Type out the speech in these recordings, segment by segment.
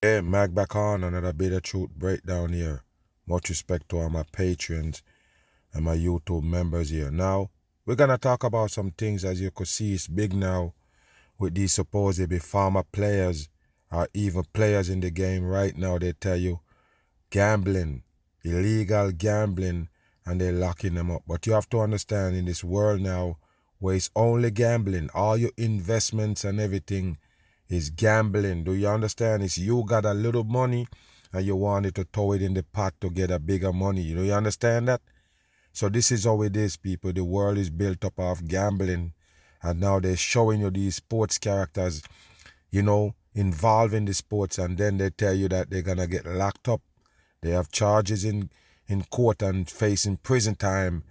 Hey, Mag back on another bit of truth breakdown here. Much respect to all my patrons and my YouTube members here. Now, we're going to talk about some things. As you could see, it's big now with these supposedly former players or even players in the game right now. They tell you gambling, illegal gambling, and they're locking them up. But you have to understand, in this world now where it's only gambling, all your investments and everything is gambling. Do you understand? It's you got a little money and you wanted to throw it in the pot to get a bigger money. Do you understand that? So this is how it is, people. The world is built up of gambling, and now they're showing you these sports characters, involved in the sports, and then they tell you that they're gonna get locked up. They have charges in court and facing prison time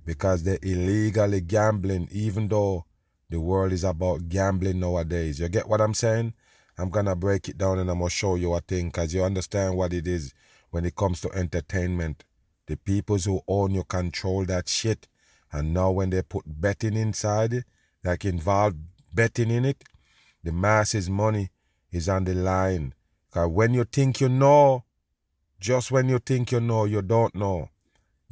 because they're illegally gambling, even though the world is about gambling nowadays. You get what I'm saying? I'm going to break it down and I'm going to show you a thing, because you understand what it is when it comes to entertainment. The peoples who own you control that shit. And now when they put betting inside it, like involve betting in it, the masses' money is on the line. Because when you think you know, just when you think you know, you don't know.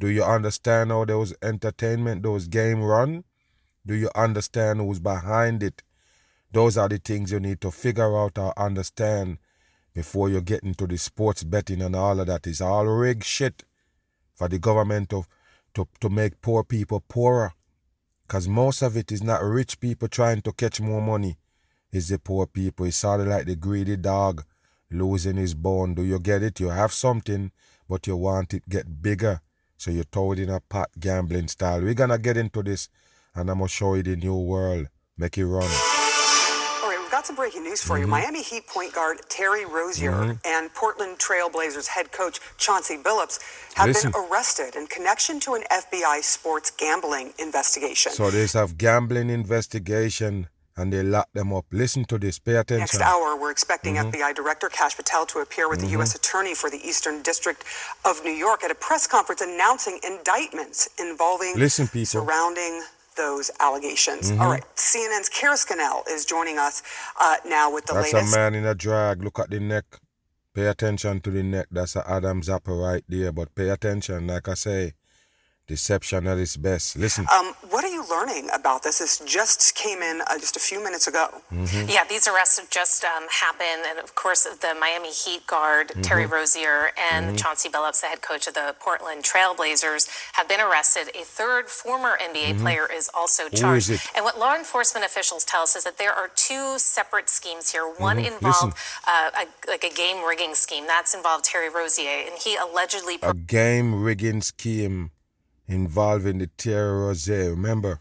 Do you understand how those entertainment, those game run? Do you understand who's behind it? Those are the things you need to figure out or understand before you get into the sports betting and all of that. It's all rigged shit for the government to make poor people poorer. Because most of it is not rich people trying to catch more money. It's the poor people. It's sort of like the greedy dog losing his bone. Do you get it? You have something, but you want it get bigger. So you throw it in a pot, gambling style. We're going to get into this, and I'm going to show you the new world. Make it run. All right, we've got some breaking news for you. Miami Heat point guard Terry Rozier and Portland Trail Blazers head coach Chauncey Billups have been arrested in connection to an FBI sports gambling investigation. So they have gambling investigation, and they lock them up. Listen to this. Pay attention. Next hour, we're expecting FBI Director Kash Patel to appear with the U.S. Attorney for the Eastern District of New York at a press conference announcing indictments involving surrounding those allegations. All right, CNN's Kara Scannell is joining us now with the latest. That's a man in a drag. Look at the neck. Pay attention to the neck. That's an Adam Zappa right there. But pay attention, like I say, deception at its best. Listen. What are you learning about this? This just came in just a few minutes ago. Yeah, these arrests have just happened. And of course, the Miami Heat guard, Terry Rozier, and Chauncey Billups, the head coach of the Portland Trail Blazers, have been arrested. A third former NBA player is also charged. And what law enforcement officials tell us is that there are two separate schemes here. One involved like a game rigging scheme. That's involved Terry Rozier, and he allegedly... A game rigging scheme involving the Terry Rozier. Remember,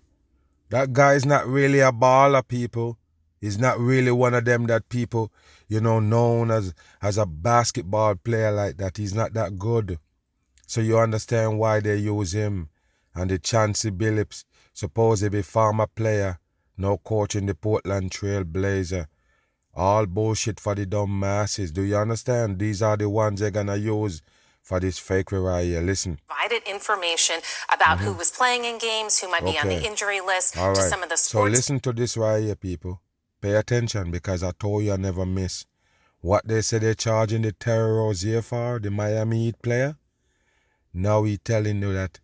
that guy is not really a baller, people. He's not really one of them that people, known as a basketball player like that. He's not that good. So you understand why they use him. And the Chauncey Billups, supposedly former player, now coaching the Portland Trail Blazer. All bullshit for the dumb masses. Do you understand? These are the ones they're gonna use for this fake right here. Listen. Provided information about who was playing in games, who might be on the injury list, to some of the sports. So listen to this right here, people. Pay attention, because I told you I never miss. What they say they're charging the Terry Rozier for, the Miami Heat player. Now he telling you that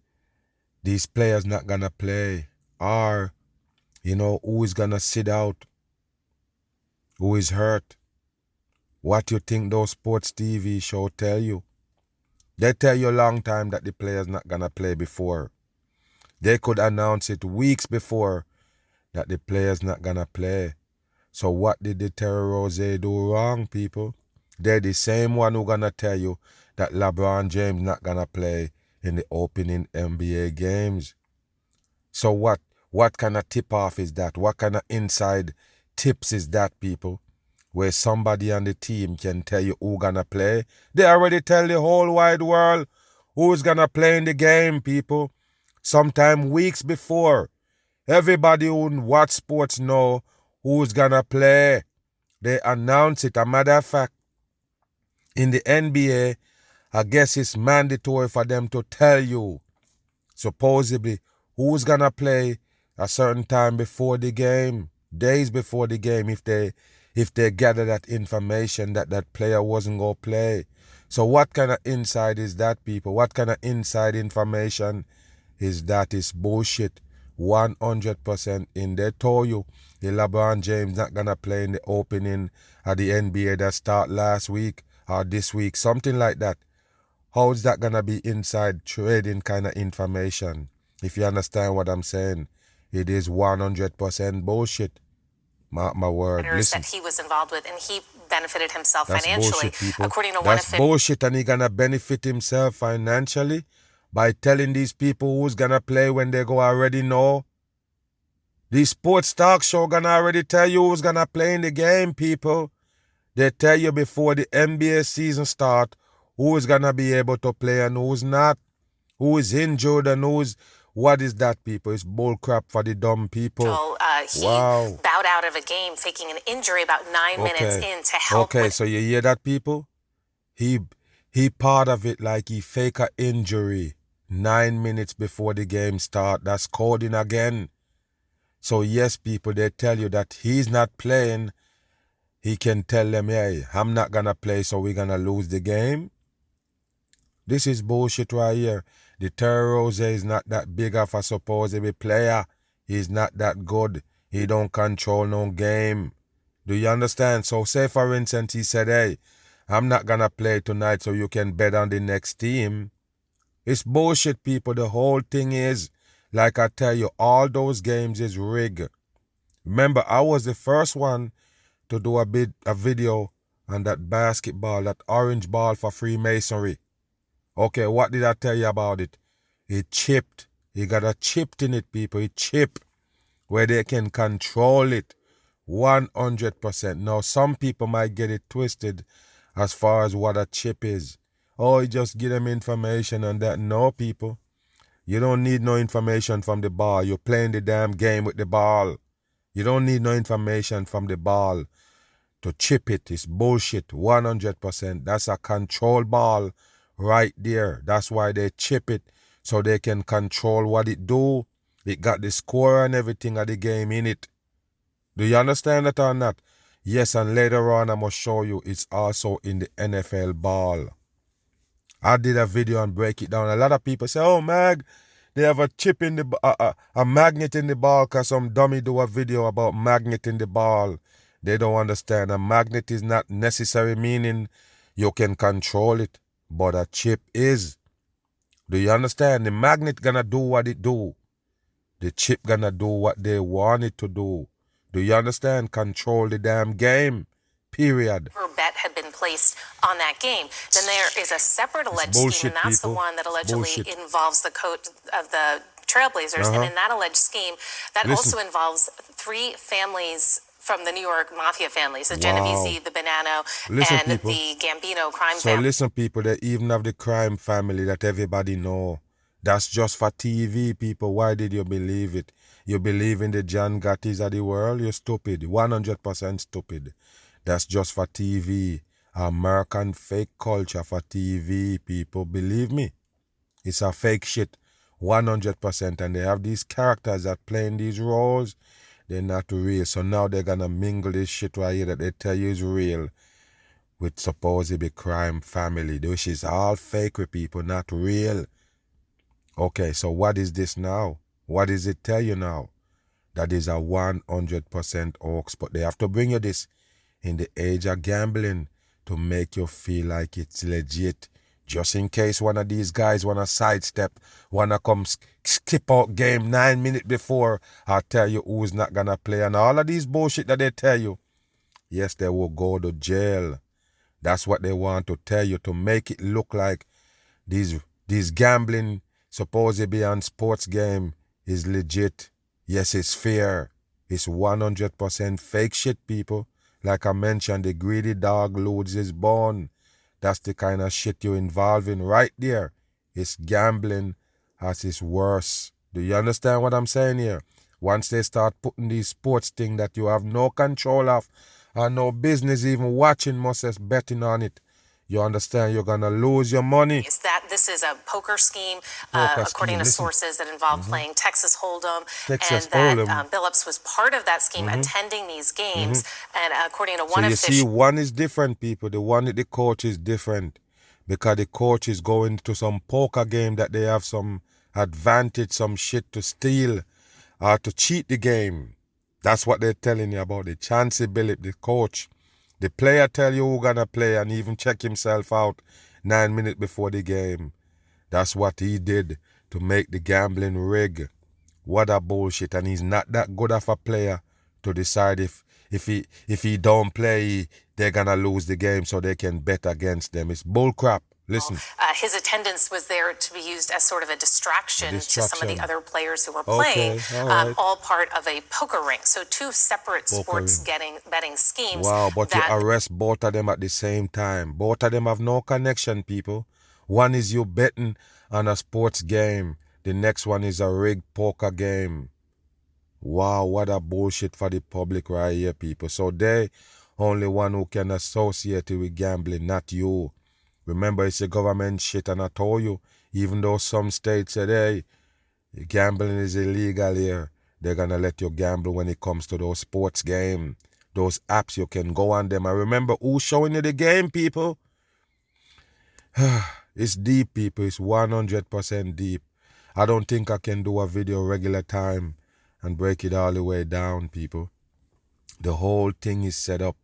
these players not gonna play. Or, who is gonna sit out? Who is hurt? What you think those sports TV show tell you? They tell you a long time that the player's not going to play before. They could announce it weeks before that the player's not going to play. So what did the Terry Rozier do wrong, people? They're the same one who going to tell you that LeBron James not going to play in the opening NBA games. So what kind of tip-off is that? What kind of inside tips is that, people? Where somebody on the team can tell you who's gonna play. They already tell the whole wide world who's gonna play in the game, people. Sometime weeks before. Everybody who watch sports know who's gonna play. They announce it. A matter of fact, in the NBA, I guess it's mandatory for them to tell you, supposedly, who's gonna play a certain time before the game, days before the game, if if they gather that information that that player wasn't going to play. So what kind of inside is that, people? What kind of inside information is that? Is bullshit. 100% in. They told you the LeBron James not going to play in the opening of the NBA that start last week or this week, something like that. How is that going to be inside trading kind of information? If you understand what I'm saying, it is 100% bullshit. Mark my word. Listen. That he was involved with, and he benefited himself That's financially. bullshit, people. According to That's bullshit, and he gonna benefit himself financially by telling these people who's gonna play when they go already know. The sports talk show gonna already tell you who's gonna play in the game, people. They tell you before the NBA season start who is gonna be able to play and who's not, who is injured and who's. What is that, people? It's bull crap for the dumb people. He bowed out of a game faking an injury about 9 minutes in to help. Okay, so you hear that, people? He part of it like he fake a injury 9 minutes before the game start. That's coding again. So yes, people, they tell you that he's not playing. He can tell them, hey, I'm not gonna play, so we're gonna lose the game. This is bullshit right here. The Terry Rozier is not that big of a supposed player. He's not that good. He don't control no game. Do you understand? So say for instance, he said, hey, I'm not going to play tonight so you can bet on the next team. It's bullshit, people. The whole thing is, like I tell you, all those games is rigged. Remember, I was the first one to do a video on that basketball, that orange ball for Freemasonry. Okay, what did I tell you about it? It chipped. It got a chip in it, people. It chip where they can control it 100%. Now, some people might get it twisted as far as what a chip is. Oh, you just give them information on that. No, people. You don't need no information from the ball. You're playing the damn game with the ball. You don't need no information from the ball to chip it. It's bullshit, 100%. That's a control ball right there. That's why they chip it, so they can control what it do. It got the score and everything of the game in it. Do you understand that or not? Yes, and later on I'm going to show you it's also in the NFL ball. I did a video and break it down. A lot of people say, oh, Mag, they have a chip in the a magnet in the ball because some dummy do a video about magnet in the ball. They don't understand. A magnet is not necessary meaning you can control it. But a chip is. Do you understand? The magnet gonna do what it do. The chip gonna do what they want it to do. Do you understand? Control the damn game. Period. Bet had been placed on that game. Then there is a separate alleged scheme, and that's the one that allegedly involves the coach of the Trailblazers. And in that alleged scheme, that also involves 3 families from the New York mafia families, the Genovese, the Bonanno, and people, the Gambino crime family. So listen, people, they even have the crime family that everybody know. That's just for TV, people. Why did you believe it? You believe in the John Gattis of the world? You're stupid. 100% stupid. That's just for TV. American fake culture for TV, people. Believe me. It's a fake shit. 100%. And they have these characters that play in these roles. They're not real. So now they're going to mingle this shit right here that they tell you is real with supposedly crime family, which is all fake with people, not real. Okay, so what is this now? What does it tell you now? That is a 100% hoax. But they have to bring you this in the age of gambling to make you feel like it's legit. Just in case one of these guys want to sidestep, want to come skip out game 9 minutes before, I'll tell you who's not going to play. And all of these bullshit that they tell you, yes, they will go to jail. That's what they want to tell you, to make it look like these gambling supposedly on sports game is legit. Yes, it's fair. It's 100% fake shit, people. Like I mentioned, the greedy dog loses his bone. That's the kind of shit you're involved in right there. It's gambling as it's worse. Do you understand what I'm saying here? Once they start putting these sports things that you have no control of, or no business even watching, much as betting on it, You understand? You're gonna lose your money. Is that this is a poker scheme, according to sources that involved playing Texas Hold'em, Texas and that Hold'em. Billups was part of that scheme, attending these games. And according to So one you official, see, one is different, people. The one at the coach is different because the coach is going to some poker game that they have some advantage, some shit to steal or to cheat the game. That's what they're telling you about the Chancey Billups, the coach. The player tell you who gonna play and even check himself out 9 minutes before the game. That's what he did to make the gambling rig. What a bullshit. And he's not that good of a player to decide if he don't play, they're gonna lose the game so they can bet against them. It's bull crap. Listen. His attendance was there to be used as sort of a distraction to some of the other players who were playing, all part of a poker ring. So two separate sports betting schemes. Wow, but you arrest both of them at the same time. Both of them have no connection, people. One is you betting on a sports game. The next one is a rigged poker game. Wow, what a bullshit for the public right here, people. So they only one who can associate it with gambling, not you. Remember, it's a government shit, and I told you, even though some states said, hey, gambling is illegal here, they're going to let you gamble when it comes to those sports games. Those apps, you can go on them. I remember who's showing you the game, people. It's deep, people. It's 100% deep. I don't think I can do a video regular time and break it all the way down, people. The whole thing is set up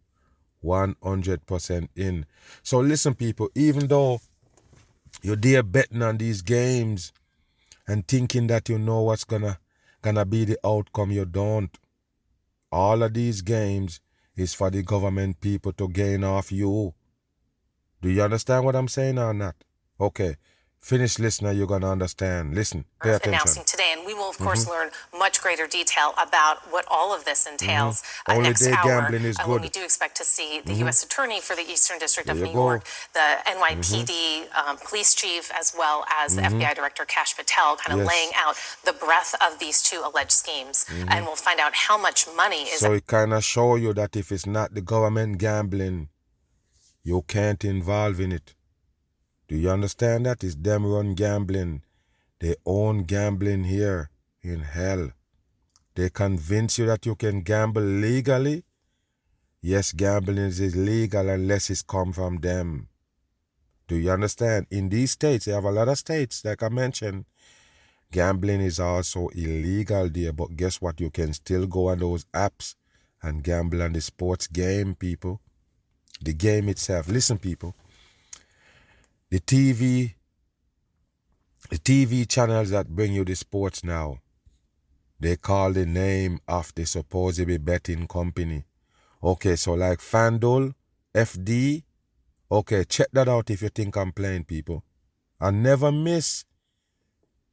100% in. So listen, people, even though you're there betting on these games and thinking that you know what's gonna be the outcome, you don't. All of these games is for the government people to gain off you. Do you understand what I'm saying or not? Okay. Finish listener, you're going to understand. Listen, pay attention. Announcing today, and we will, of course, learn much greater detail about what all of this entails Only next day hour. gambling is good. When we do expect to see the U.S. Attorney for the Eastern District of New York, the NYPD police chief, as well as the FBI Director Kash Patel, kind of laying out the breadth of these two alleged schemes. And we'll find out how much money is... So it kind of show you that if it's not the government gambling, you can't involve in it. Do you understand that? It's them run gambling. They own gambling here in hell. They convince you that you can gamble legally. Yes, gambling is illegal unless it's come from them. Do you understand? In these states, they have a lot of states, like I mentioned, gambling is also illegal there. But guess what? You can still go on those apps and gamble on the sports game, people. The game itself. Listen, people. The TV channels that bring you the sports now, they call the name of the supposedly betting company. Okay, so like FanDuel, FD, okay, check that out if you think I'm playing, people. I never miss.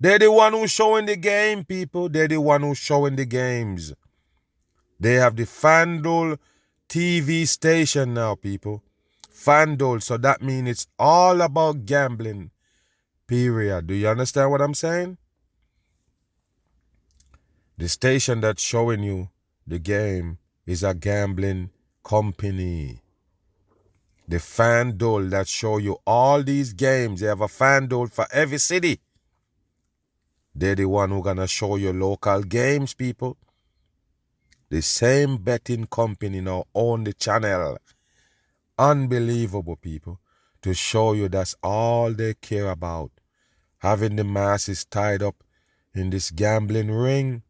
They're the one who's showing the game, people. They're the one who's showing the games. They have the FanDuel TV station now, people. FanDuel, so that means it's all about gambling, period. Do you understand what I'm saying? The station that's showing you the game is a gambling company. The FanDuel that show you all these games, they have a FanDuel for every city. They're the one who gonna show you local games, people. The same betting company now own the channel. Unbelievable, people, to show you that's all they care about. Having the masses tied up in this gambling ring.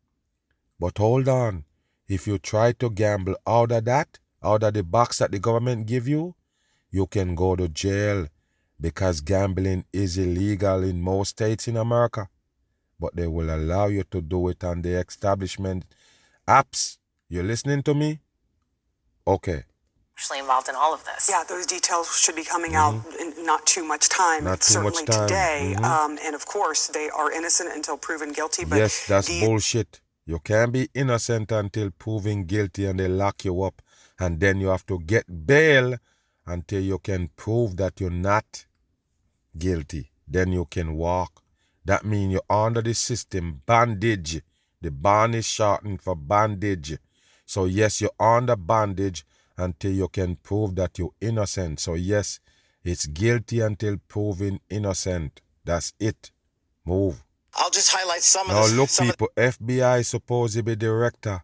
But hold on, if you try to gamble out of that, out of the box that the government give you, you can go to jail because gambling is illegal in most states in America. But they will allow you to do it on the establishment apps. You listening to me? Okay. Actually involved in all of this. Yeah, those details should be coming out in not too much time. Not too certainly much time. Today. And of course, they are innocent until proven guilty. But yes, that's bullshit. You can't be innocent until proven guilty and they lock you up. And then you have to get bail until you can prove that you're not guilty. Then you can walk. That means you're under the system. Bandage. The bond is shortened for bandage. So yes, you're under bondage until you can prove that you're innocent. So yes, It's guilty until proven innocent. That's it. Move. I'll just highlight some now of the... Now look, people, FBI supposedly director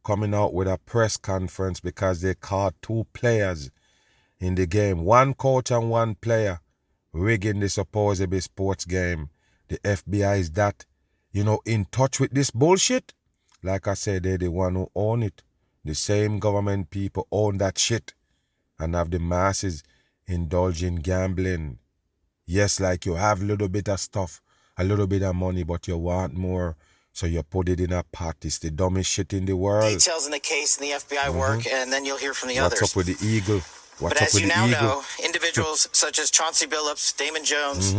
coming out with a press conference because they caught 2 players in the game. 1 coach and 1 player rigging the supposedly sports game. The FBI is that, in touch with this bullshit. Like I said, they're the one who own it. The same government people own that shit and have the masses indulging gambling. Yes, like you have a little bit of stuff, a little bit of money, but you want more, so you put it in a pot. It's the dumbest shit in the world. Details in the case and the FBI work, and then you'll hear from the others. What's up with the Eagle? But as you now know, individuals such as Chauncey Billups, Damon Jones,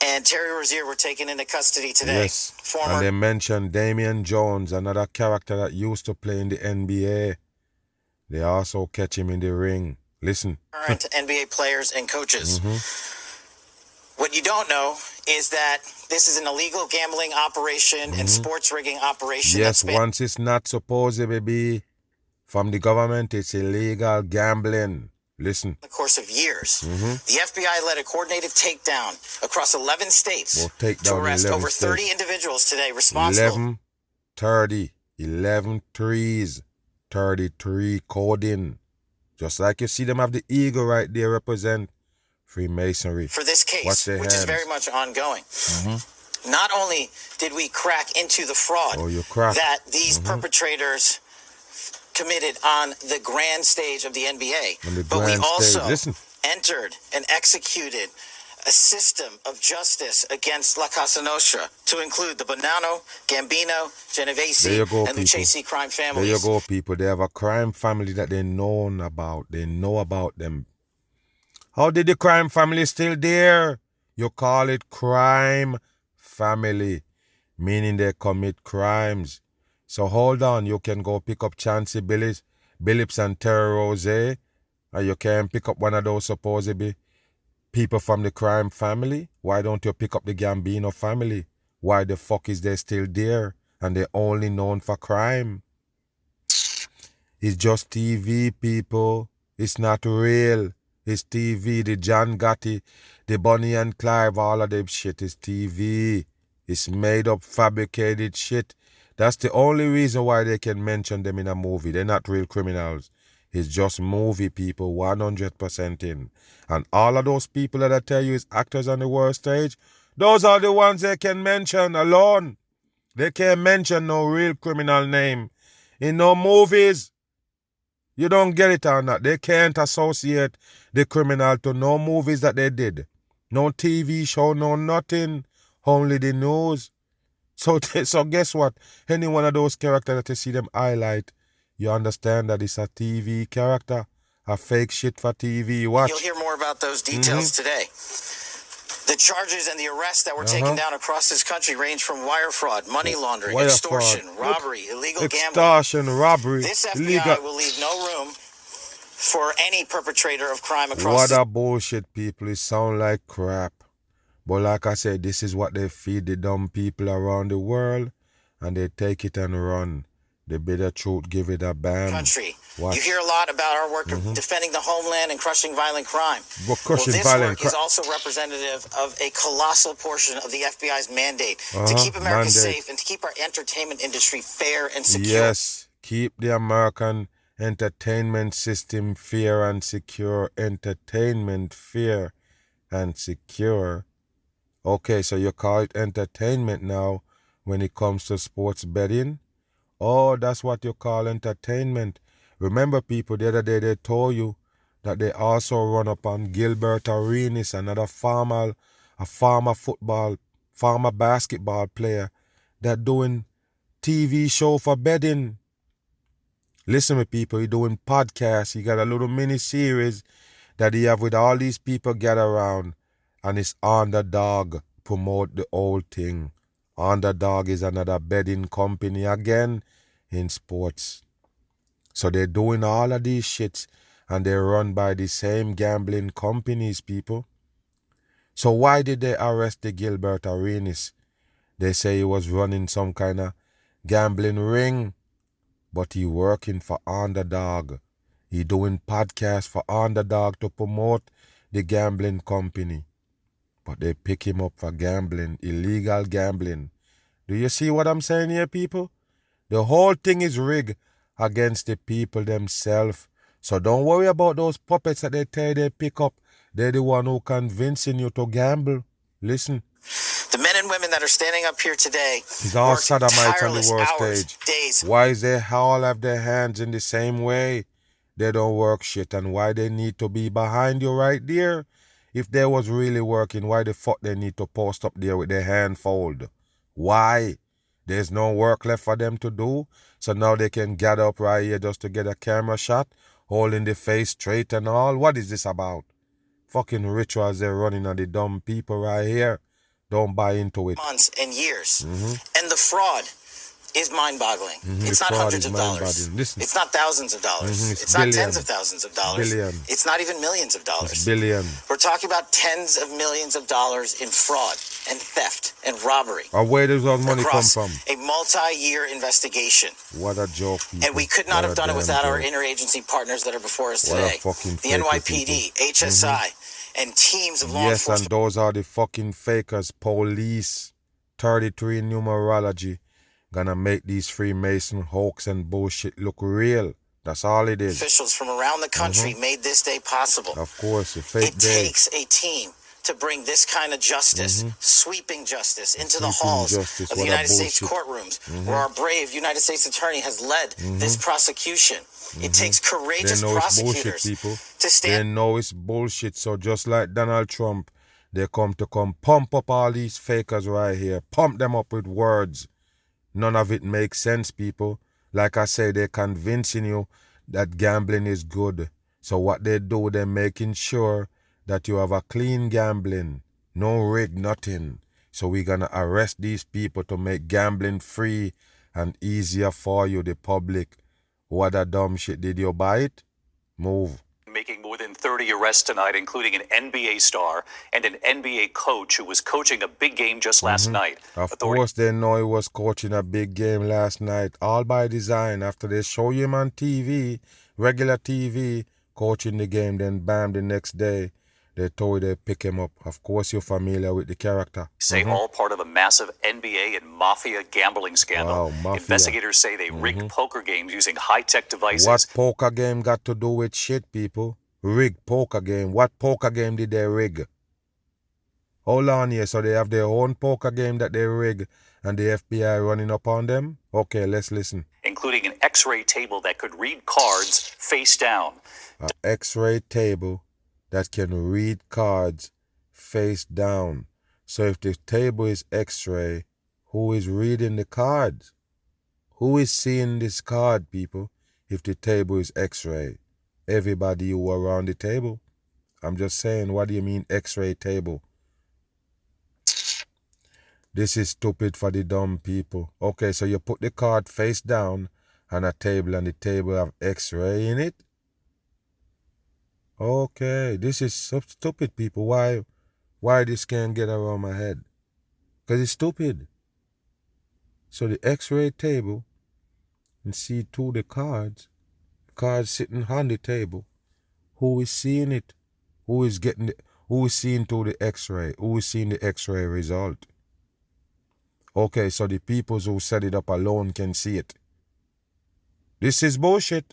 and Terry Rozier were taken into custody today. Yes, and they mentioned Damian Jones, another character that used to play in the NBA. They also catch him in the ring. Listen. Current NBA players and coaches. What you don't know is that this is an illegal gambling operation and sports rigging operation. Yes, once it's not supposed to be from the government, it's illegal gambling. Listen. The course of years, the FBI led a coordinated takedown across 11 states to arrest over 30 individuals today responsible. 11 threes, 33 coding. Just like you see them have the eagle right there represent Freemasonry. For this case, which is very much ongoing. Not only did we crack into the fraud that these perpetrators committed on the grand stage of the NBA, but we also entered and executed a system of justice against La Casa Nostra to include the Bonanno, Gambino, Genovese, and Lucchese crime families. There you go, people. They have a crime family that they know about. They know about them. How did the crime family still there? You call it crime family, meaning they commit crimes. So hold on, you can go pick up Chauncey Billups and Terry Rozier, or you can pick up one of those supposedly people from the crime family. Why don't you pick up the Gambino family? Why the fuck is they still there and they're only known for crime? It's just TV, people. It's not real. It's TV. The John Gotti, the Bonnie and Clyde, all of them shit is TV. It's made up, fabricated shit. That's the only reason why they can mention them in a movie. They're not real criminals. It's just movie people, 100% in. And all of those people that I tell you is actors on the world stage, those are the ones they can mention alone. They can't mention no real criminal name in no movies. You don't get it or not. They can't associate the criminal to no movies that they did. No TV show, no nothing. Only the news. So guess what? Any one of those characters that you see them highlight, you understand that it's a TV character, a fake shit for TV. Watch. You'll hear more about those details today. The charges and the arrests that were taken down across this country range from wire fraud, money laundering, extortion, robbery, illegal gambling. Extortion, robbery, this FBI illegal. will leave no room for any perpetrator of crime across What a bullshit, people. It sound like crap. But like I said, this is what they feed the dumb people around the world, and they take it and run. The bitter truth, give it a bam. Country. Watch. You hear a lot about our work of defending the homeland and crushing violent crime. Well, this work is also representative of a colossal portion of the FBI's mandate to keep America safe and to keep our entertainment industry fair and secure. Yes, keep the American entertainment system fair and secure. Entertainment fair and secure. Okay, so you call it entertainment now when it comes to sports betting? Oh, that's what you call entertainment. Remember, people, the other day they told you that they also run up on Gilbert Arenas, another former basketball player that doing TV show for betting. Listen to me, people, he doing podcasts. He got a little mini series that he have with all these people gather around. And it's Underdog promote the whole thing. Underdog is another betting company again in sports. So they're doing all of these shits and they're run by the same gambling companies, people. So why did they arrest the Gilbert Arenas? They say he was running some kind of gambling ring, but he working for Underdog. He doing podcasts for Underdog to promote the gambling company. But they pick him up for gambling, illegal gambling. Do you see what I'm saying here, people? The whole thing is rigged against the people themselves. So don't worry about those puppets that they tell you they pick up. They're the one who convincing you to gamble. Listen. The men and women that are standing up here today It's all work sodomites on the tireless world hours, stage. days. Why is they all have their hands in the same way? They don't work shit, and why they need to be behind you right there? If they was really working, why the fuck they need to post up there with their hand fold? Why? There's no work left for them to do, so now they can gather up right here just to get a camera shot, holding the face straight and all. What is this about? Fucking rituals they're running on the dumb people right here. Don't buy into it. Months and years. And the fraud is mind-boggling. It's not hundreds of dollars. Listen. It's not thousands of dollars. It's not tens of thousands of dollars. It's not even millions of dollars. It's billion. We're talking about tens of millions of dollars in fraud and theft and robbery. And where does all money come from? A multi-year investigation. What a joke, people. And we could not have done it without our interagency partners that are before us today. The NYPD, HSI, and teams of law enforcement. Yes, and those are the fucking fakers. Police, 33 numerology. Gonna make these Freemason hoax and bullshit look real. That's all it is. Officials from around the country made this day possible. Of course, a fake day. It takes a team to bring this kind of justice, sweeping justice, into the halls of the United States courtrooms, where our brave United States attorney has led this prosecution. It takes courageous prosecutors to stand. They know it's bullshit. So just like Donald Trump, they come pump up all these fakers right here. Pump them up with words. None of it makes sense, people. Like I say, they're convincing you that gambling is good. So what they do, they're making sure that you have a clean gambling. No rig, nothing. So we're going to arrest these people to make gambling free and easier for you, the public. What a dumb shit. Did you buy it? Move. Making more than 30 arrests tonight, including an NBA star and an NBA coach who was coaching a big game just last night. Of course, they know he was coaching a big game last night, all by design. After they show him on TV, regular TV, coaching the game, then bam, the next day, they told you they pick him up. Of course, you're familiar with the character. Say all part of a massive NBA and mafia gambling scandal. Wow, mafia. Investigators say they rigged poker games using high-tech devices. What poker game got to do with shit, people? Rigged poker game. What poker game did they rig? Hold on here. So they have their own poker game that they rig and the FBI running up on them? Okay, let's listen. Including an X-ray table that could read cards face down. An X-ray table that can read cards face down. So if the table is X-ray, who is reading the cards? Who is seeing this card, people, if the table is X-ray? Everybody who are around the table. I'm just saying, what do you mean X-ray table? This is stupid for the dumb people. Okay, so you put the card face down on a table and the table have X-ray in it? Okay, this is so stupid, people. Why this can't get around my head? Because it's stupid. So the X-ray table, and see through the cards sitting on the table. Who is seeing it? Who is seeing through the X-ray? Who is seeing the X-ray result? Okay, so the people who set it up alone can see it. This is bullshit.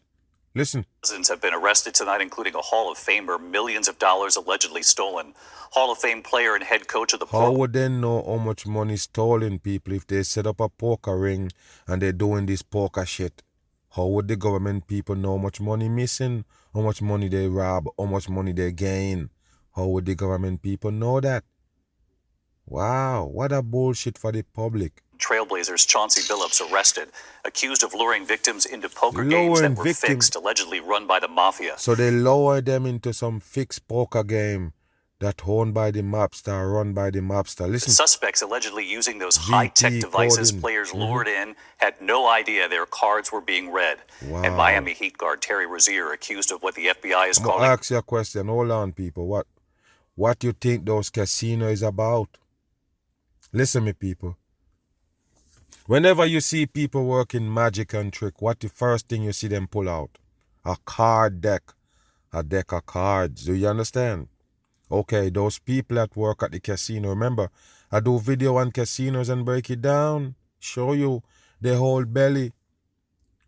Listen. Dozens have been arrested tonight, including a Hall of Famer, millions of dollars allegedly stolen. Hall of Fame player and head coach of the How would they know how much money stolen, people, if they set up a poker ring and they're doing this poker shit? How would the government people know how much money missing, how much money they rob, how much money they gain? How would the government people know that? Wow, what a bullshit for the public. Trailblazers Chauncey Billups arrested, accused of luring victims into poker games that were fixed, allegedly run by the mafia. So they lower them into some fixed poker game that owned by the mobster, run by the mobster. Listen. The suspects allegedly using those high-tech devices players lured in had no idea their cards were being read. Wow. And Miami Heat guard Terry Rozier accused of what the FBI is calling... I'm going to ask you a question. Hold on, people. What do you think those casinos is about? Listen, me people. Whenever you see people working magic and trick, what the first thing you see them pull out? A card deck. A deck of cards. Do you understand? Okay, those people that work at the casino, remember, I do video on casinos and break it down, show you the whole belly.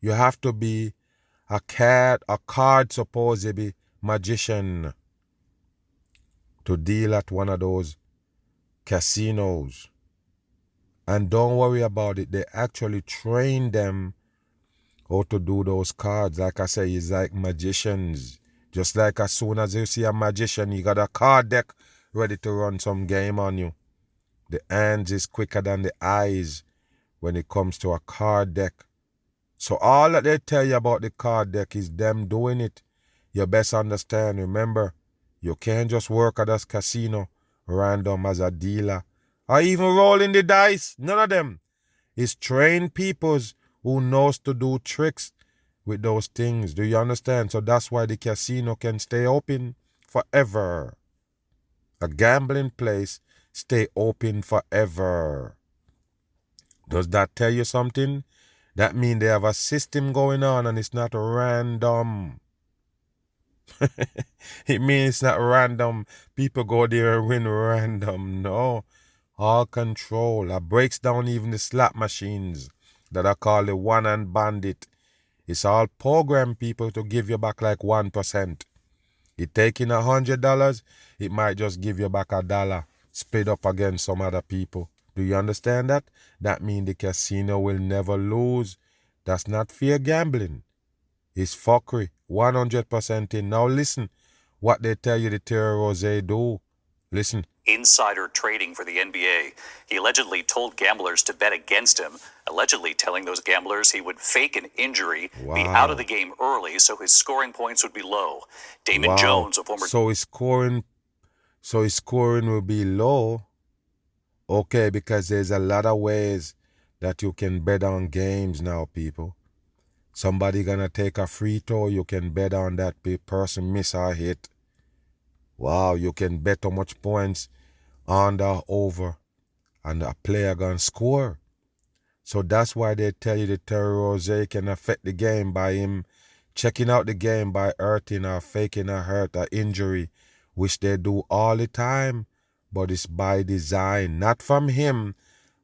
You have to be a card supposedly magician to deal at one of those casinos. And don't worry about it. They actually train them how to do those cards. Like I say, it's like magicians. Just like as soon as you see a magician, you got a card deck ready to run some game on you. The hands is quicker than the eyes when it comes to a card deck. So all that they tell you about the card deck is them doing it. You best understand, remember, you can't just work at a casino random as a dealer or even rolling the dice. None of them. It's trained peoples who knows to do tricks with those things. Do you understand? So that's why the casino can stay open forever. A gambling place stay open forever. Does that tell you something? That means they have a system going on and it's not random. It means it's not random. People go there and win random. No. All control. That breaks down even the slot machines that are called the one-hand bandit. It's all programmed, people, to give you back like 1%. It taking $100, it might just give you back $1, split up against some other people. Do you understand that? That means the casino will never lose. That's not fair gambling. It's fuckery. 100% in. Now listen what they tell you the Terry Rose do. Listen. Insider trading for the NBA. He allegedly told gamblers to bet against him, allegedly telling those gamblers he would fake an injury, be out of the game early so his scoring points would be low. Damon Jones, a former... So his scoring will be low. Okay, because there's a lot of ways that you can bet on games now, people. Somebody gonna take a free throw, you can bet on that person miss or hit. Wow, you can bet how much points under, over, and a player gonna score. So that's why they tell you the Terry Rose can affect the game by him checking out the game by hurting or faking a hurt or injury, which they do all the time. But it's by design, not from him,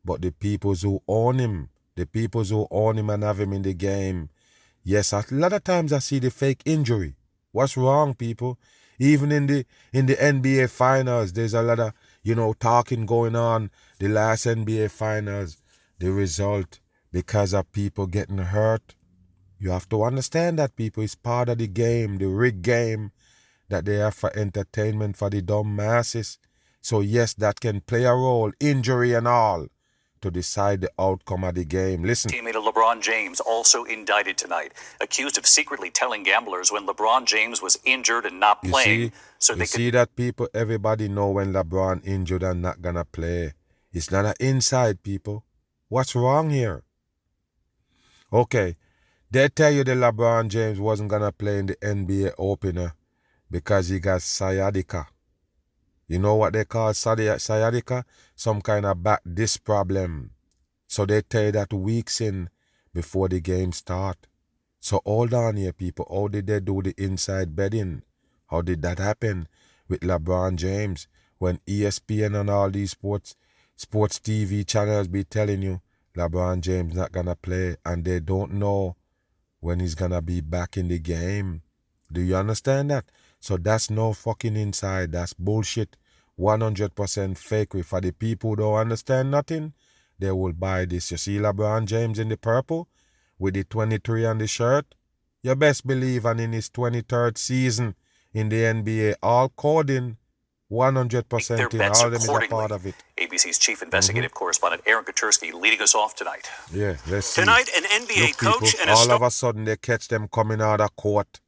but the peoples who own him. The peoples who own him and have him in the game. Yes, a lot of times I see the fake injury. What's wrong, people? Even in the NBA finals, there's a lot of, talking going on. The last NBA finals, the result, because of people getting hurt. You have to understand that, people. It's part of the game, the rigged game that they have for entertainment for the dumb masses. So yes, that can play a role, injury and all, to decide the outcome of the game. Listen. Teammate of LeBron James also indicted tonight, accused of secretly telling gamblers when LeBron James was injured and not playing. See that, people? Everybody know when LeBron injured and not gonna play. It's not an inside, people. What's wrong here? Okay, they tell you that LeBron James wasn't gonna play in the NBA opener because he got sciatica. You know what they call sciatica? Some kind of back disc problem. So they tell you that weeks in before the game start. So hold on here, people. How did they do the inside betting? How did that happen with LeBron James when ESPN and all these sports TV channels be telling you LeBron James not gonna play and they don't know when he's gonna be back in the game? Do you understand that? So that's no fucking inside. That's bullshit. 100% fakery. For the people who don't understand nothing, they will buy this. You see LeBron James in the purple with the 23 on the shirt? You best believe, and in his 23rd season in the NBA, all coding, 100% in. All of them is a part of it. ABC's chief investigative correspondent Aaron Katursky leading us off tonight. Yeah, let's see. Tonight, an NBA coach and all of a sudden they catch them coming out of court.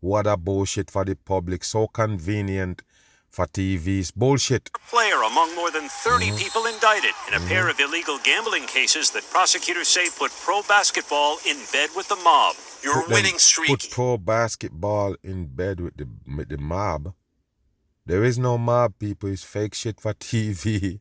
What a bullshit for the public. So convenient for TVs. Bullshit. Player among more than 30 people indicted in a pair of illegal gambling cases that prosecutors say put pro basketball in bed with the mob. You're winning streaky. Put pro basketball in bed with the mob. There is no mob, people. It's fake shit for TV.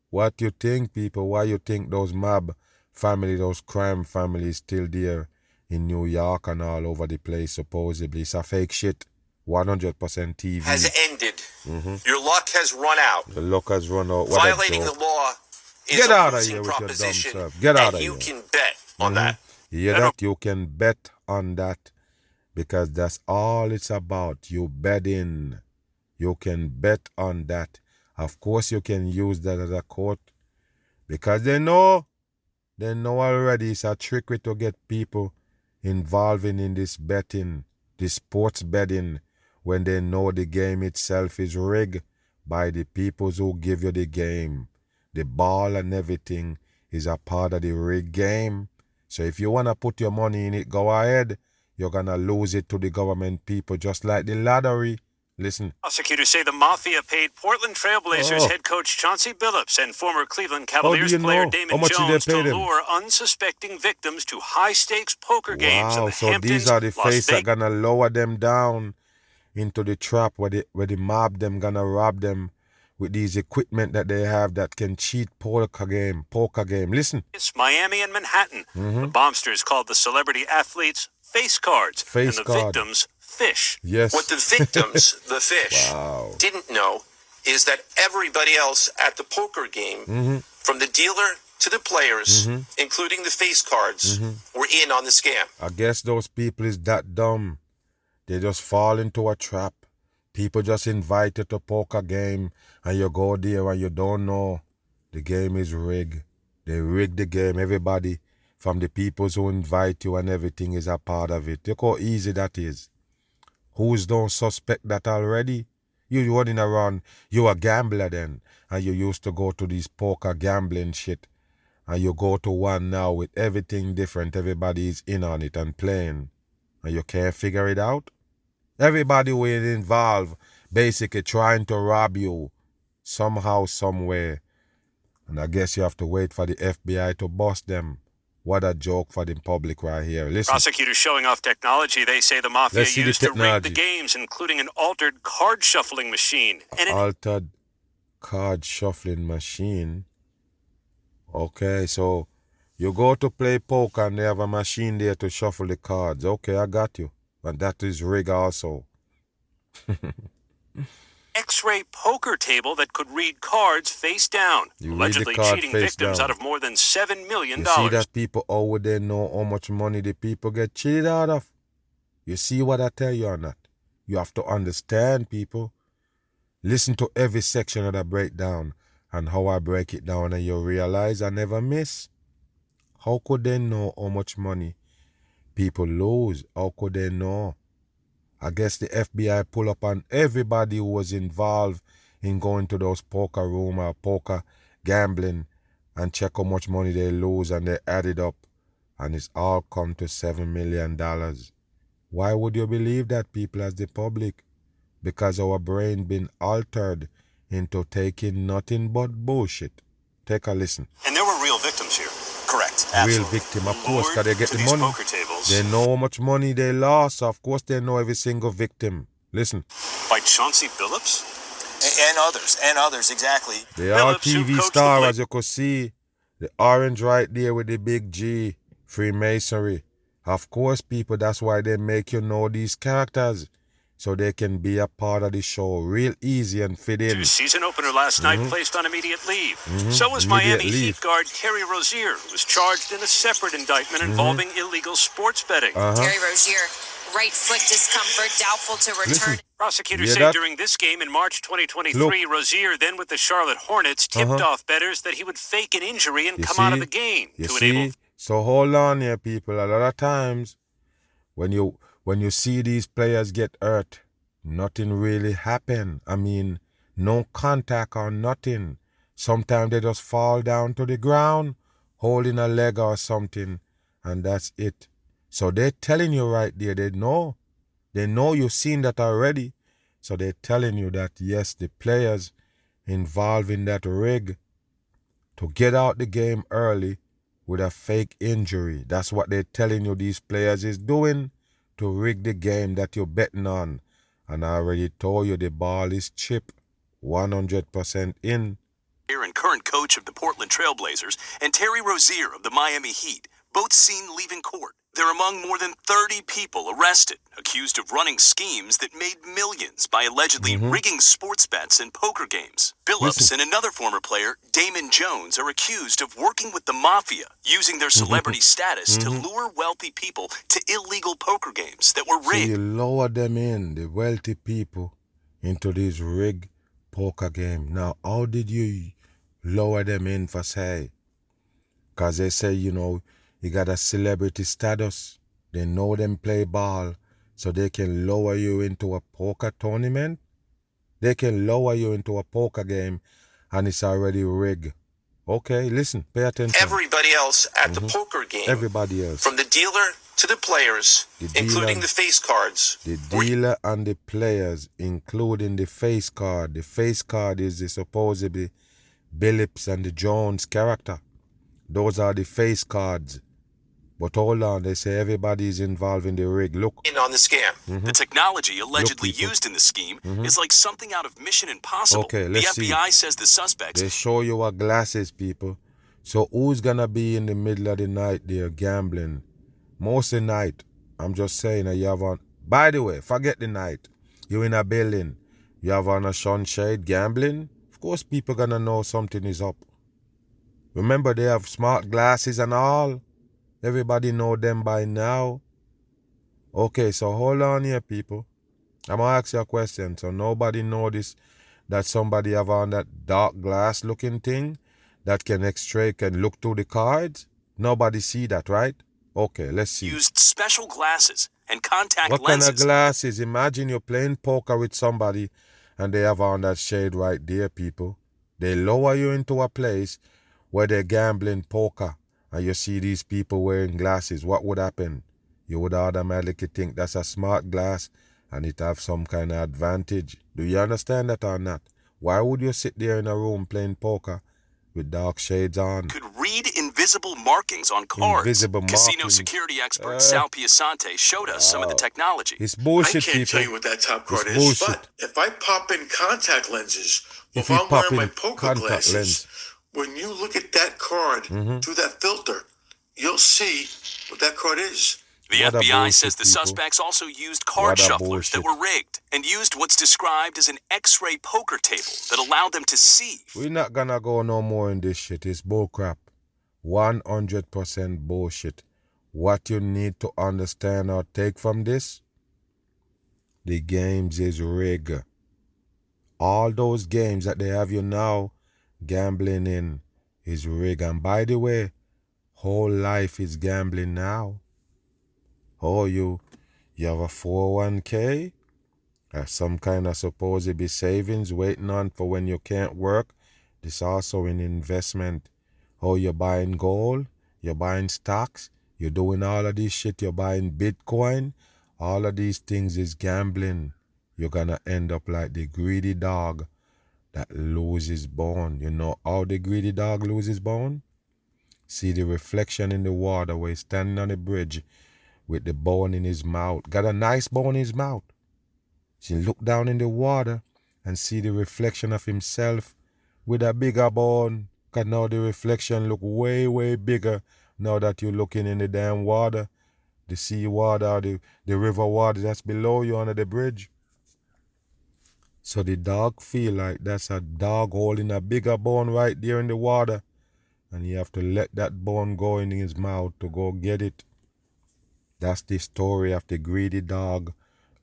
What you think, people? Why you think those mob family, those crime families still there in New York and all over the place, supposedly? It's a fake shit. 100% TV. Has ended. Your luck has run out. The luck has run out. Violating the law is Get a out of losing here with your dumb proposition, self. Get out and of you here. can bet on that. You hear that? You can bet on that because that's all it's about. You betting. You can bet on that. Of course, you can use that as a court because they know already it's a trickery to get people involving in this betting, this sports betting, when they know the game itself is rigged by the people who give you the game. The ball and everything is a part of the rigged game. So if you want to put your money in it, go ahead. You're going to lose it to the government people, just like the lottery. Listen. Prosecutors say the mafia paid Portland Trailblazers head coach Chauncey Billups and former Cleveland Cavaliers player Damon Jones to lure unsuspecting victims to high-stakes poker games in the so Hamptons, these are the Las faces that Vegas. gonna lower them down into the trap where the mob them gonna rob them with these equipment that they have that can cheat poker game. Listen. It's Miami and Manhattan. The bombsters called the celebrity athletes face cards and the victims fish. Yes. What the victims, the fish, didn't know is that everybody else at the poker game, from the dealer to the players, including the face cards, were in on the scam. I guess those people is that dumb. They just fall into a trap. People just invite you to poker game and you go there and you don't know. The game is rigged. They rig the game. Everybody from the people who invite you and everything is a part of it. Look how easy that is. Who's don't suspect that already? You running around, you a gambler then, and you used to go to these poker gambling shit, and you go to one now with everything different, everybody is in on it and playing, and you can't figure it out? Everybody will involve, basically trying to rob you, somehow, somewhere, and I guess you have to wait for the FBI to bust them. What a joke for the public right here. Listen. Prosecutors showing off technology they say the mafia used to rig the games, including an altered card shuffling machine. Altered card shuffling machine? Okay, so you go to play poker and they have a machine there to shuffle the cards. Okay, I got you. But that is rigged also. X-ray poker table that could read cards face down, allegedly cheating victims out of more than $7 million. You see that people over there know how much money the people get cheated out of? You see what I tell you or not? You have to understand, people. Listen to every section of the breakdown and how I break it down, and you realize I never miss. How could they know how much money people lose? How could they know? I guess the FBI pull up on everybody who was involved in going to those poker room or poker gambling and check how much money they lose, and they add it up and it's all come to $7 million. Why would you believe that, people, as the public? Because our brain been altered into taking nothing but bullshit. Take a listen. And there were real victims here. Correct. Absolutely. Real victim, of course, because they get the money. Poker tables. They know how much money they lost. Of course, they know every single victim. Listen. By Chauncey Billups? And others, exactly. They are TV stars, as you could see. The orange right there with the big G. Freemasonry. Of course, people, that's why they make you know these characters, so they can be a part of the show real easy and fit in. Season opener last night placed on immediate leave. So was Miami Heat guard Terry Rozier, who was charged in a separate indictment involving illegal sports betting. Terry Rozier, right foot discomfort, doubtful to return. Listen. Prosecutors say during this game in March 2023, Rozier, then with the Charlotte Hornets, tipped off bettors that he would fake an injury and come out of the game. So hold on here, people. A lot of times, when you see these players get hurt, nothing really happen. I mean, no contact or nothing. Sometimes they just fall down to the ground, holding a leg or something, and that's it. So they're telling you right there, they know you've seen that already. So they're telling you that, yes, the players involved in that rig to get out the game early with a fake injury. That's what they're telling you these players is doing, to rig the game that you're betting on. And I already told you the ball is chipped 100% in. And current coach of the Portland Trailblazers, and Terry Rozier of the Miami Heat, both seen leaving court. They're among more than 30 people arrested, accused of running schemes that made millions by allegedly rigging sports bets and poker games. Billups and another former player, Damon Jones, are accused of working with the mafia, using their celebrity status to lure wealthy people to illegal poker games that were rigged. So you lower them in, the wealthy people, into this rigged poker game. Now, how did you lower them in for say? Because they say, you know, you got a celebrity status. They know them play ball, so they can lower you into a poker tournament. They can lower you into a poker game, and it's already rigged. Okay, listen, pay attention. Everybody else at the poker game. Everybody else. From the dealer to the players, including the face cards. The dealer and the players, including the face card. The face card is the supposedly Billups and the Jones character. Those are the face cards. But hold on, they say everybody is involved in the rig. Look. In on the scam. The technology allegedly used in the scheme is like something out of Mission Impossible. Okay, let's the FBI says the suspects... They show you our glasses, people. So who's gonna be in the middle of the night there gambling? Most of the night. I'm just saying that you have on... By the way, forget the night. You're in a building. You have on a sunshade gambling. Of course people gonna know something is up. Remember, they have smart glasses and all. Everybody know them by now. Okay, so hold on here, people. I'm going to ask you a question. So nobody notice that somebody have on that dark glass looking thing that can extract and look through the cards? Nobody see that, right? Okay, let's see. Used special glasses and contact lenses. What kind of glasses? Imagine you're playing poker with somebody and they have on that shade right there, people. They lower you into a place where they're gambling poker. And you see these people wearing glasses, what would happen? You would automatically think that's a smart glass and it have some kind of advantage. Do you understand that or not? Why would you sit there in a room playing poker with dark shades on? Could read invisible markings on cards. Invisible Casino markings. security expert Sal Piasante showed us some of the technology. It's bullshit, I can't tell you what that top card is, but if I pop in contact lenses, if I'm wearing my poker glasses, when you look at that card through that filter, you'll see what that card is. The FBI says the suspects also used card shufflers that were rigged and used what's described as an X-ray poker table that allowed them to see. We're not gonna go no more in this shit. It's bullcrap. 100% bullshit. What you need to understand or take from this, the games is rigged. All those games that they have you now gambling in is rigged. And by the way, whole life is gambling now. Oh, you have a 401k? Or some kind of supposed be savings waiting on for when you can't work. This also an investment. Oh, you're buying gold? You're buying stocks? You're doing all of this shit? You're buying Bitcoin? All of these things is gambling. You're gonna end up like the greedy dog that loses bone. You know how the greedy dog loses bone? See the reflection in the water where he's standing on the bridge with the bone in his mouth. Got a nice bone in his mouth. So look down in the water and see the reflection of himself with a bigger bone. Because now the reflection look way, way bigger now that you're looking in the damn water. The sea water, the river water that's below you under the bridge. So the dog feel like that's a dog holding a bigger bone right there in the water. And you have to let that bone go in his mouth to go get it. That's the story of the greedy dog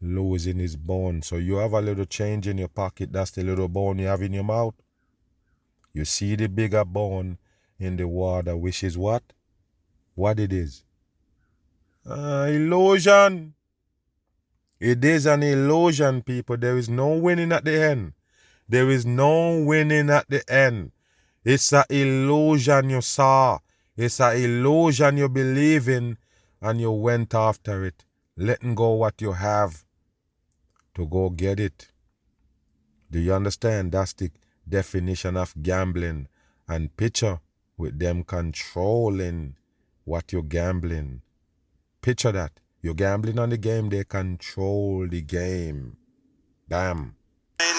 losing his bone. So you have a little change in your pocket. That's the little bone you have in your mouth. You see the bigger bone in the water, which is what? What it is? Illusion. It is an illusion, people. There is no winning at the end. There is no winning at the end. It's an illusion you saw. It's an illusion you believe in and you went after it, letting go what you have to go get it. Do you understand? That's the definition of gambling. And picture with them controlling what you're gambling. Picture that. You're gambling on the game, they control the game. Bam. And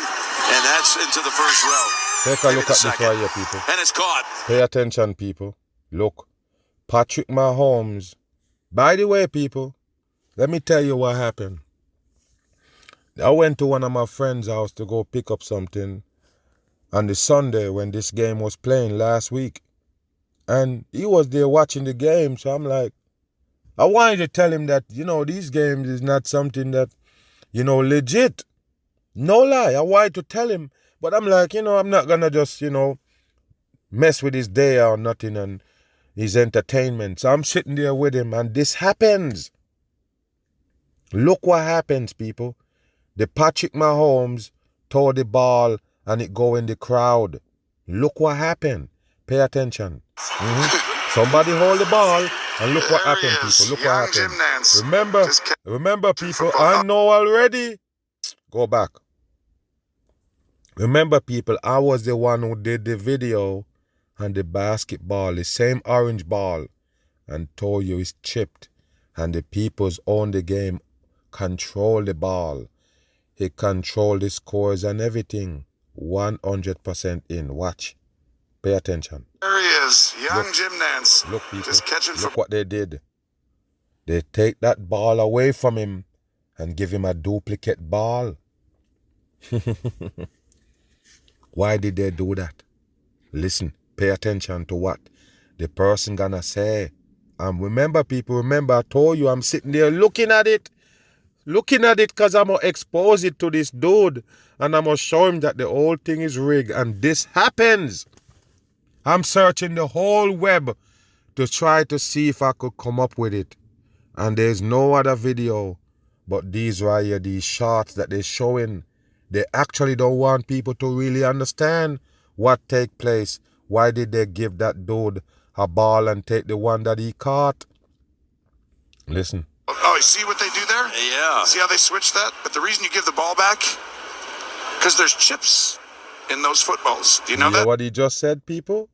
that's into the first row. Take a look at this right here, people. And it's caught. Pay attention, people. Look. Patrick Mahomes. By the way, people, let me tell you what happened. I went to one of my friend's house to go pick up something on the Sunday when this game was playing last week. And he was there watching the game, so I'm like, I wanted to tell him that, these games is not something that, legit. No lie, I wanted to tell him. But I'm like, I'm not going to just, mess with his day or nothing and his entertainment. So I'm sitting there with him and this happens. Look what happens, people. The Patrick Mahomes throw the ball and it go in the crowd. Look what happened. Pay attention. Somebody hold the ball and look what happened, people. Look what happened. Remember, people, I know already. Go back. Remember, people, I was the one who did the video and the basketball, the same orange ball, and told you it's chipped. And the people's own the game, control the ball. He controlled the scores and everything. 100% in. Watch. Pay attention. There he is, young Jim Nance. Look, people. Just catching Look what they did. They take that ball away from him and give him a duplicate ball. Why did they do that? Listen, pay attention to what the person gonna say. Remember, people, I told you I'm sitting there looking at it because I'm going to expose it to this dude and I'm going to show him that the whole thing is rigged and this happens. I'm searching the whole web to try to see if I could come up with it. And there's no other video but these right here, these shots that they're showing. They actually don't want people to really understand what take place. Why did they give that dude a ball and take the one that he caught? Listen. Oh, you see what they do there? Yeah. See how they switch that? But the reason you give the ball back, because there's chips in those footballs. Do you know that? What he just said, people?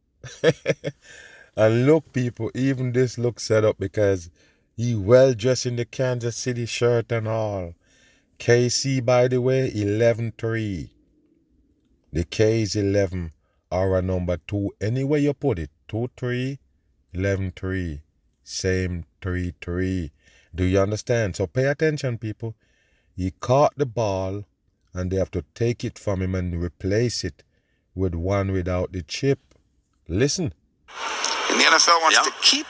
And look, people, even this looks set up because he well dressed in the Kansas City shirt and all. KC, by the way, 11-3. The K is 11 or a number 2. Anywhere you put it, 2-3, 11-3. Same 3-3. Do you understand? So pay attention, people. He caught the ball and they have to take it from him and replace it with one without the chip. Listen. And the NFL wants to keep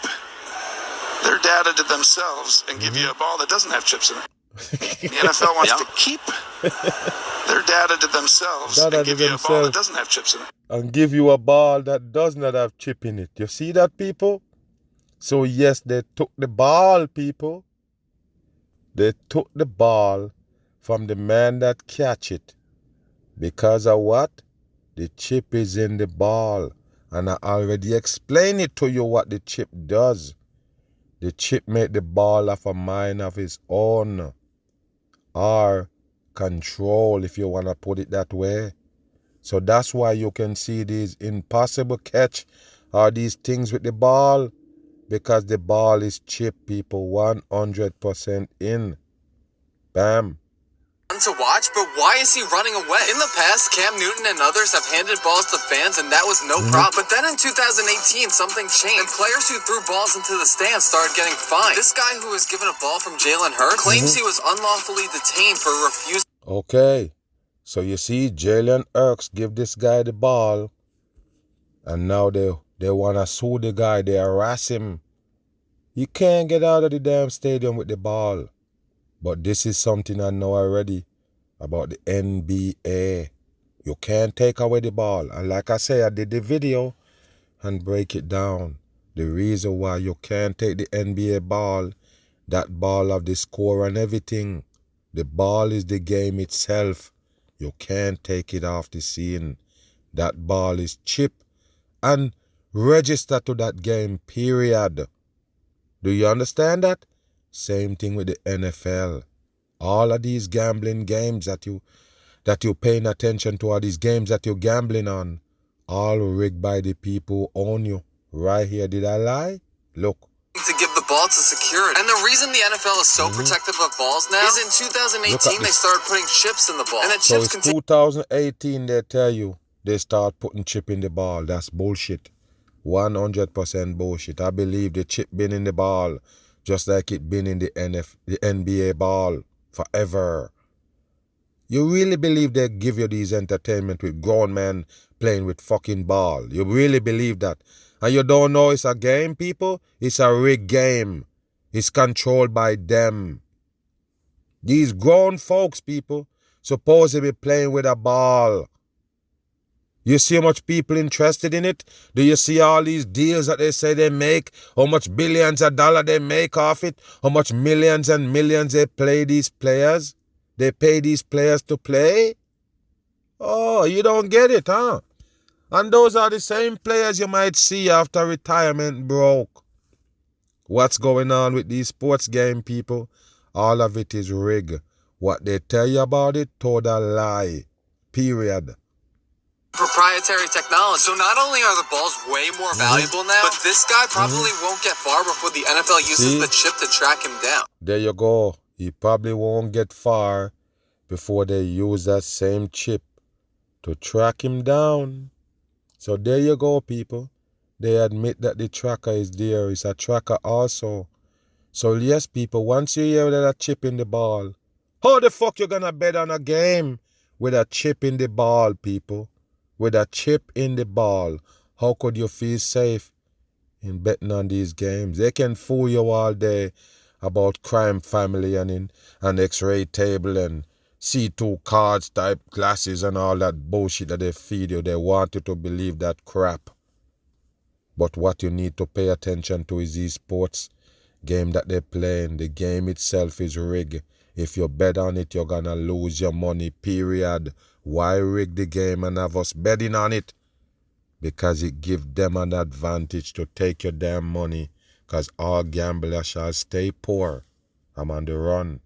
their data to themselves and give you a ball that doesn't have chips in it. The NFL wants to keep their data to themselves and give you a ball that doesn't have chips in it. And give you a ball that does not have chip in it. You see that, people? So yes, they took the ball, people. They took the ball from the man that catch it. Because of what? The chip is in the ball. And I already explained it to you what the chip does. The chip made the ball have a mind of its own. Or control, if you want to put it that way. So that's why you can see these impossible catch or these things with the ball. Because the ball is chipped, people. 100% in. Bam. To watch, but why is he running away? In the past, Cam Newton and others have handed balls to fans, and that was no problem. But then in 2018, something changed, and players who threw balls into the stands started getting fined. This guy who was given a ball from Jalen Hurts claims he was unlawfully detained for refusing. Okay, so you see, Jalen Hurts give this guy the ball, and now they want to sue the guy. They harass him. He can't get out of the damn stadium with the ball. But this is something I know already about the NBA. You can't take away the ball. And like I say, I did the video and break it down. The reason why you can't take the NBA ball, that ball of the score and everything. The ball is the game itself. You can't take it off the scene. That ball is chipped and registered to that game, period. Do you understand that? Same thing with the NFL. All of these gambling games that you're paying attention to, are these games that you're gambling on, all rigged by the people who own you. Right here, did I lie? Look. To give the ball to security. And the reason the NFL is so protective of balls now is in 2018 they started putting chips in the ball. And the so chips it's 2018 they tell you they start putting chip in the ball. That's bullshit. 100% bullshit. I believe the chip been in the ball just like it been in the NBA ball forever. You really believe they give you these entertainment with grown men playing with fucking ball? You really believe that? And you don't know it's a game, people? It's a rigged game. It's controlled by them. These grown folks, people, supposed to be playing with a ball. You see how much people interested in it? Do you see all these deals that they say they make? How much billions of dollars they make off it? How much millions and millions they play these players? They pay these players to play? Oh, you don't get it, huh? And those are the same players you might see after retirement broke. What's going on with these sports game, people? All of it is rigged. What they tell you about it, total lie. Period. Proprietary technology. So not only are the balls way more valuable now, but this guy probably won't get far before the NFL uses the chip to track him down. There you go. He probably won't get far before they use that same chip to track him down. So there you go, people. They admit that the tracker is there. It's a tracker also. So yes, people, once you hear that a chip in the ball, how the fuck you gonna bet on a game with a chip in the ball, people? With a chip in the ball, how could you feel safe in betting on these games? They can fool you all day about crime family and X-ray table and C2 cards type glasses and all that bullshit that they feed you. They want you to believe that crap. But what you need to pay attention to is these sports game that they playing. The game itself is rigged. If you bet on it, you're gonna lose your money, period. Why rig the game and have us betting on it? Because it gives them an advantage to take your damn money. Because all gamblers shall stay poor. I'm on the run.